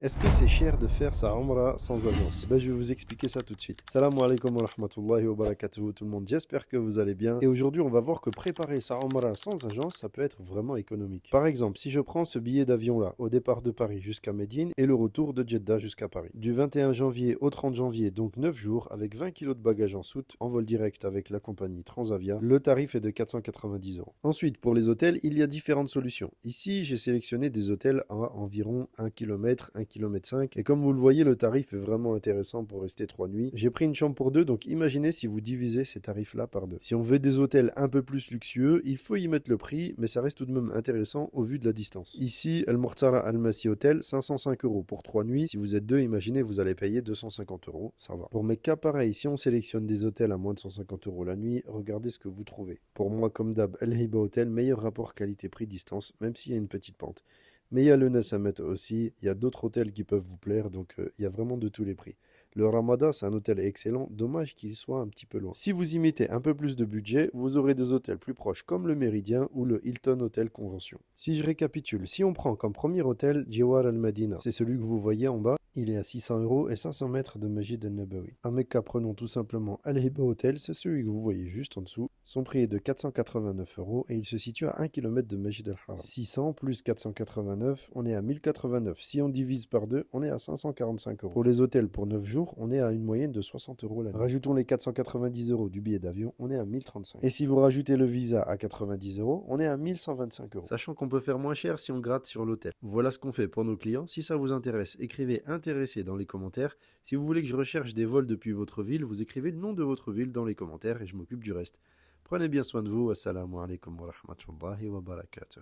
Est-ce que c'est cher de faire sa Umrah sans agence? Je vais vous expliquer ça tout de suite. Salam alaikum wa rahmatullahi wa barakatuh tout le monde, j'espère que vous allez bien. Et aujourd'hui, on va voir que préparer sa Umrah sans agence, ça peut être vraiment économique. Par exemple, si je prends ce billet d'avion-là, au départ de Paris jusqu'à Médine, et le retour de Jeddah jusqu'à Paris. Du 21 janvier au 30 janvier, donc 9 jours, avec 20 kilos de bagages en soute, en vol direct avec la compagnie Transavia, le tarif est de 490 euros. Ensuite, pour les hôtels, il y a différentes solutions. Ici, j'ai sélectionné des hôtels à environ 1 km, 1 km 5, et comme vous le voyez, le tarif est vraiment intéressant pour rester 3 nuits. J'ai pris une chambre pour deux, donc imaginez si vous divisez ces tarifs-là par deux. Si on veut des hôtels un peu plus luxueux, il faut y mettre le prix, mais ça reste tout de même intéressant au vu de la distance. Ici, El Mortara Al Massi Hotel, 505 euros pour 3 nuits. Si vous êtes deux, imaginez, vous allez payer 250 euros, ça va. Pour mes cas pareils, si on sélectionne des hôtels à moins de 150 euros la nuit, regardez ce que vous trouvez. Pour moi, comme d'hab, El Hiba Hotel, meilleur rapport qualité-prix-distance, même s'il y a une petite pente. Mais il y a le Nassamet aussi, il y a d'autres hôtels qui peuvent vous plaire, donc il y a vraiment de tous les prix. Le Ramada, c'est un hôtel excellent, dommage qu'il soit un petit peu loin. Si vous y mettez un peu plus de budget, vous aurez des hôtels plus proches comme le Méridien ou le Hilton Hotel Convention. Si je récapitule, si on prend comme premier hôtel Djawar Al-Madina, c'est celui que vous voyez en bas, il est à 600 euros et 500 mètres de Majid Al-Nabawi. À Mecca, prenons tout simplement Al-Hiba Hotel, c'est celui que vous voyez juste en dessous. Son prix est de 489 euros et il se situe à 1 km de Majid Al-Haram. 600 plus 489, on est à 1089. Si on divise par deux, on est à 545 euros. Pour les hôtels pour 9 jours, on est à une moyenne de 60 euros la nuit. Rajoutons les 490 euros du billet d'avion, on est à 1035. Et si vous rajoutez le visa à 90 euros, on est à 1125 euros. Sachant qu'on peut faire moins cher si on gratte sur l'hôtel. Voilà ce qu'on fait pour nos clients. Si ça vous intéresse, écrivez intéressé dans les commentaires. Si vous voulez que je recherche des vols depuis votre ville, vous écrivez le nom de votre ville dans les commentaires et je m'occupe du reste. Prenez bien soin de vous. Assalamu alaikum wa rahmatullahi wa barakatuh.